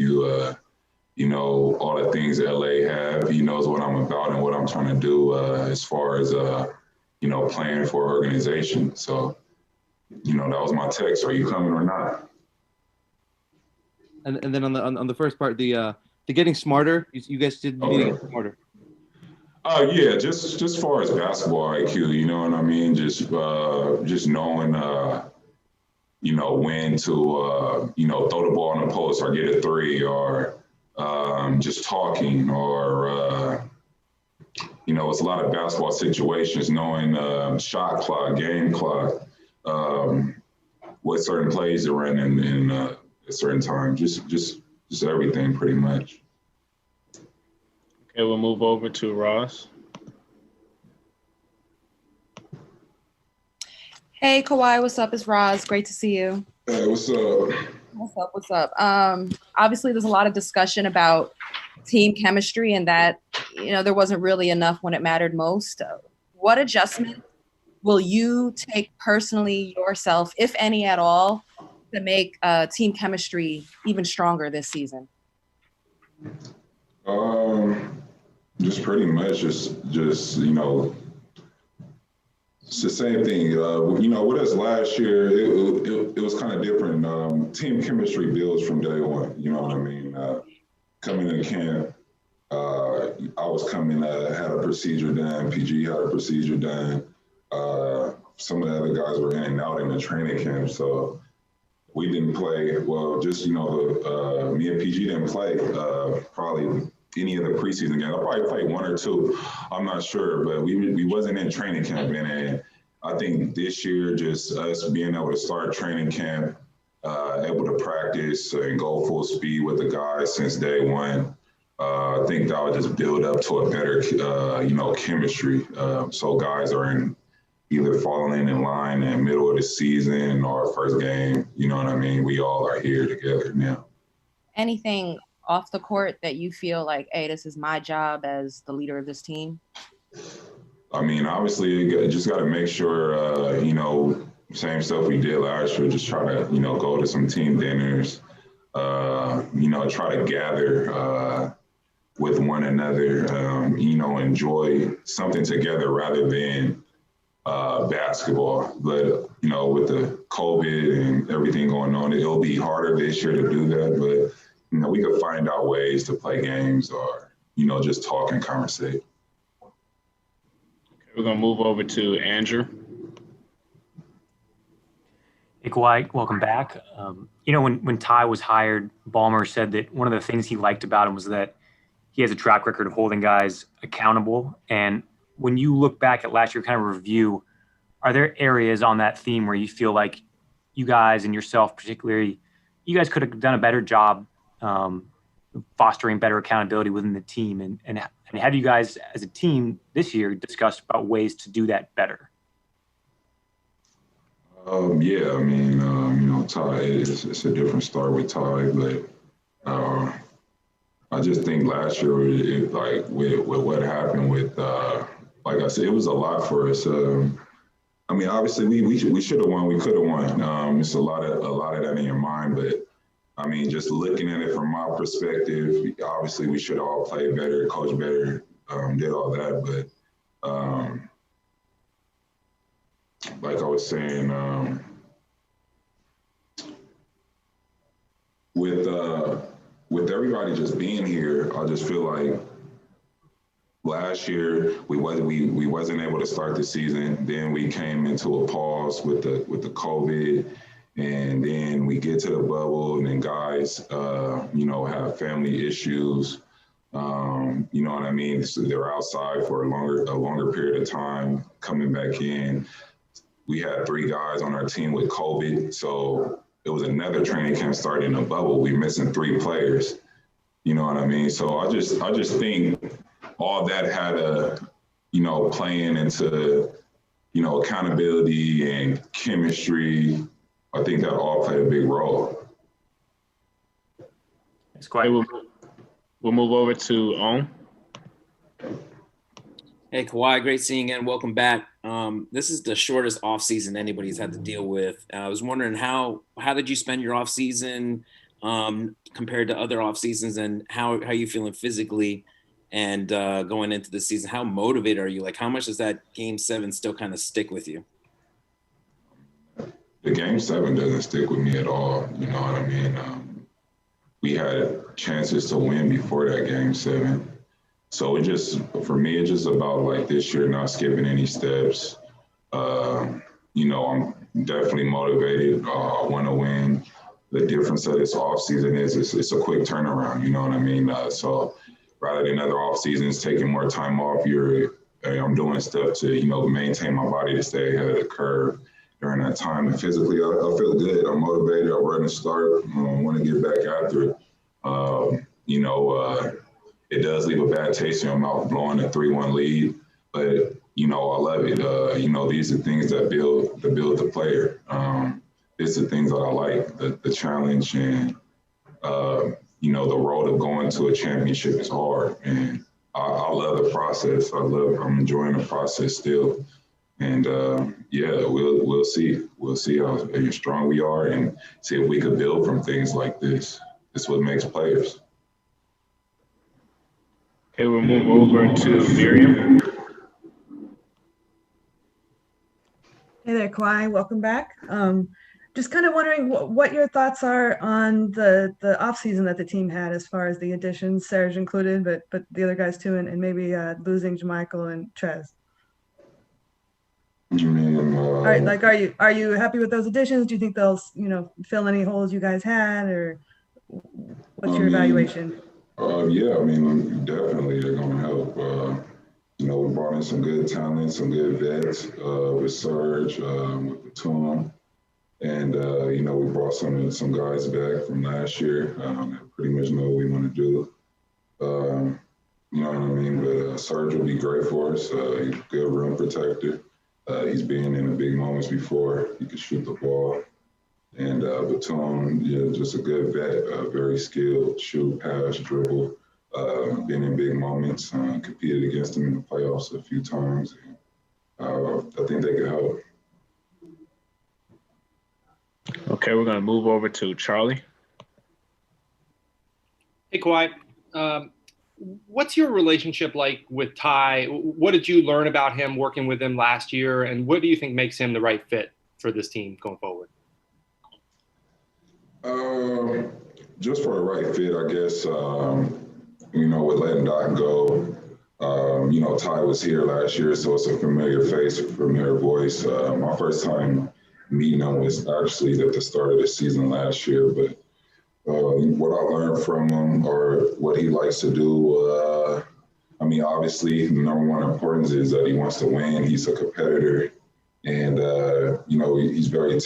you know, all the things LA have. He knows what I'm about and what I'm trying to do as far as, you know, playing for an organization. So, you know, that was my text. Are you coming or not? And then on the first part, the getting smarter. You guys did Okay. get smarter. Yeah, just as far as basketball IQ, you know what I mean? Just knowing you know, when to you know, throw the ball on the post or get a three or just talking or you know, it's a lot of basketball situations, knowing shot clock, game clock, what certain plays to run in a certain time, just everything pretty much. Okay, we'll move over to Ross. Hey, Kawhi, what's up? It's Roz. Great to see you. Hey, what's up? What's up? Obviously, there's a lot of discussion about team chemistry and that, you know, there wasn't really enough when it mattered most. What adjustment will you take personally yourself, if any at all, to make team chemistry even stronger this season? Just pretty much just you know, it's the same thing. You know, with us last year, it was kind of different. Team chemistry builds from day one. You know what I mean? Coming in camp, I was coming, had a procedure done. PG had a procedure done. Some of the other guys were in and out in the training camp, so we didn't play. Well, just you know, me and PG didn't play probably any of the preseason games. I probably played one or two. I'm not sure, but we wasn't in training camp, and I think this year, just us being able to start training camp, able to practice and go full speed with the guys since day one. I think that would just build up to a better, you know, chemistry. So guys are either falling in line in the middle of the season or first game. You know what I mean? We all are here together now. Anything off the court that you feel like, hey, this is my job as the leader of this team? I mean, obviously, you just got to make sure, you know, same stuff we did last year, just try to, you know, go to some team dinners, you know, try to gather with one another, you know, enjoy something together rather than basketball. But, you know, with the COVID and everything going on, it'll be harder this year to do that. But, you know, we could find out ways to play games or, you know, just talk and conversate. We're going to move over to Andrew. Hey, Kawhi, welcome back. You know, when Ty was hired, Ballmer said that one of the things he liked about him was that he has a track record of holding guys accountable. And when you look back at last year, kind of review, are there areas on that theme where you feel like you guys and yourself particularly, you guys could have done a better job fostering better accountability within the team? And how do you guys as a team this year discuss about ways to do that better? Yeah, I mean, you know, Ty, it's a different start with Ty, but I just think last year, like with what happened with, like I said, it was a lot for us. I mean, obviously we should have won, we could have won. It's a lot of that in your mind, but I mean, just looking at it from my perspective, obviously we should all play better, coach better, did all that, but like I was saying, with everybody just being here, I just feel like last year we wasn't able to start the season. Then we came into a pause with the COVID, and then we get to the bubble, and then guys, you know, have family issues. You know what I mean? So they're outside for a longer period of time, coming back in. We had 3 guys on our team with COVID, so it was another training camp starting in a bubble. We missing 3 players. You know what I mean? So I just think all that had a, you know, playing into, you know, accountability and chemistry. I think that all played a big role. It's quite. We'll move over to On. Hey, Kawhi, great seeing you again. Welcome back. This is the shortest offseason anybody's had to deal with. I was wondering how did you spend your offseason? compared to other off seasons, and how you feeling physically and going into the season? How motivated are you? Like, how much does that Game 7 still kind of stick with you? The Game 7 doesn't stick with me at all. You know what I mean? We had chances to win before that Game 7. So for me, it's just about like this year not skipping any steps. You know, I'm definitely motivated. I want to win. The difference of this offseason is it's a quick turnaround. You know what I mean? So rather than other off seasons taking more time off, I'm doing stuff to, you know, maintain my body to stay ahead of the curve during that time. And physically, I feel good. I'm motivated. I'm ready to start. I want to get back after it. You know, it does leave a bad taste in your mouth blowing a 3-1 lead, but you know, I love it. You know, these are things that build the player. These are things that I like, the challenge and, you know, the road of going to a championship is hard. And I love the process. I'm enjoying the process still. And yeah, we'll see. We'll see how strong we are and see if we could build from things like this. It's what makes players. Okay, we'll move over to Miriam. Hey there, Kawhi. Welcome back. Just kind of wondering what your thoughts are on the offseason that the team had as far as the additions, Serge included, but the other guys too, and maybe losing JaMychal and Trez. All right, like, are you happy with those additions? Do you think they'll, you know, fill any holes you guys had, or what's your evaluation? Yeah, I mean, definitely they're going to help. You know, we brought in some good talent, some good vets with Serge, with Batum. And, you know, we brought some guys back from last year that pretty much know what we want to do. You know what I mean? But Serge will be great for us. He's a good rim protector. He's been in the big moments before. He can shoot the ball. And Batum, yeah, just a good vet, very skilled, shoot, pass, dribble. Been in big moments, competed against him in the playoffs a few times. And, I think they could help. Okay, we're going to move over to Charlie. Hey, Kawhi. What's your relationship like with Ty? What did you learn about him working with him last year? And what do you think makes him the right fit for this team going forward? Just for the right fit, I guess, you know, with letting Doc go, you know, Ty was here last year, so it's a familiar face, a familiar voice. My first time meeting him was actually at the start of the season last year, but what I learned from him or what he likes to do, I mean, obviously, the number one importance is that he wants to win. He's a competitor, and, you know, he's very,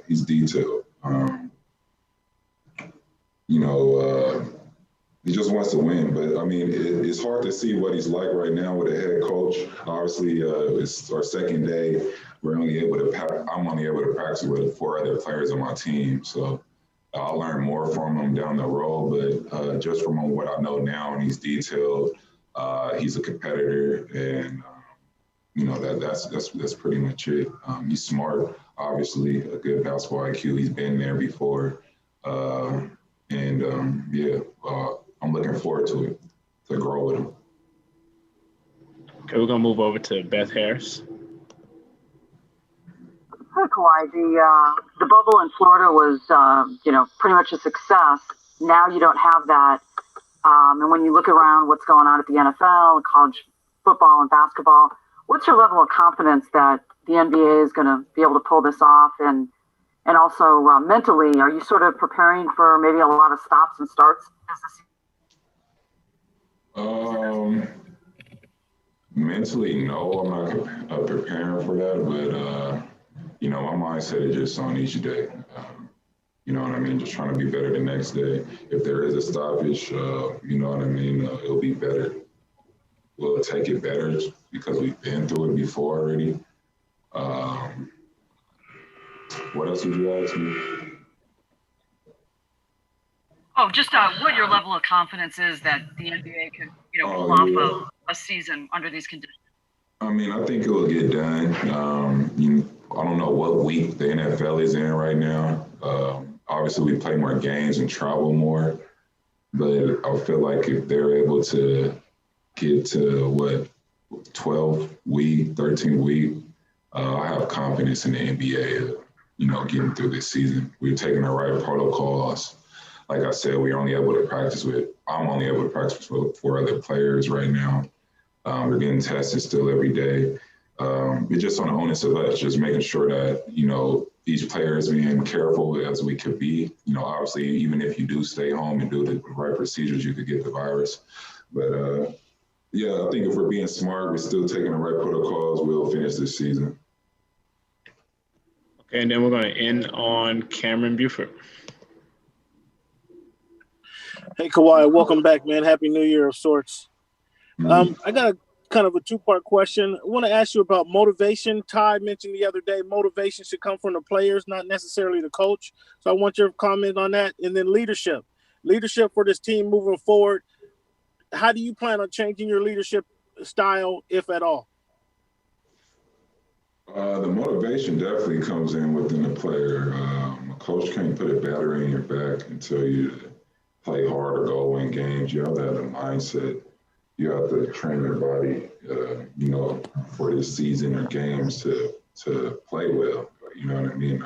he's detailed. You know, he just wants to win, but I mean, it's hard to see what he's like right now with a head coach. Obviously, it's our second day. I'm only able to practice with 4 other players on my team. So I'll learn more from him down the road, but just from what I know now, and he's detailed, he's a competitor, and you know, that's pretty much it. He's smart, obviously, a good basketball IQ. He's been there before. Yeah, I'm looking forward to it, to grow with him. Okay, we're going to move over to Beth Harris. Hi, Kawhi. The bubble in Florida was, you know, pretty much a success. Now you don't have that. And when you look around what's going on at the NFL, college football and basketball, what's your level of confidence that the NBA is going to be able to pull this off? And also mentally, are you sort of preparing for maybe a lot of stops and starts as the season? Mentally, no, I'm not preparing for that, but you know, my mindset is just on each day. You know what I mean? Just trying to be better the next day. If there is a stoppage, you know what I mean? It'll be better. We'll take it better because we've been through it before already. What else would you ask me? Oh, just what your level of confidence is that the NBA could, you know, pull off a season under these conditions. I mean, I think it will get done. I don't know what week the NFL is in right now. obviously we play more games and travel more, but I feel like if they're able to get to 12 week, 13 week, I have confidence in the NBA, getting through this season. We're taking the right protocols. Like I said, I'm only able to practice with 4 other players right now. We're getting tested still every day. It's just on the onus of us, just making sure that, each player is being careful as we could be. Obviously, even if you do stay home and do the right procedures, you could get the virus. But yeah, I think if we're being smart, we're still taking the right protocols, we'll finish this season. Okay, and then we're going to end on Cameron Buford. Hey, Kawhi, welcome back, man. Happy New Year of sorts. I got a kind of a two-part question. I want to ask you about motivation. Ty mentioned the other day motivation should come from the players, not necessarily the coach. So I want your comment on that. And then leadership for this team moving forward. How do you plan on changing your leadership style, if at all? The motivation definitely comes in within the player. A coach can't put a battery in your back and tell you to play hard or go win games. You have to have a mindset. You have to train your body, for this season or games to play well. You know what I mean?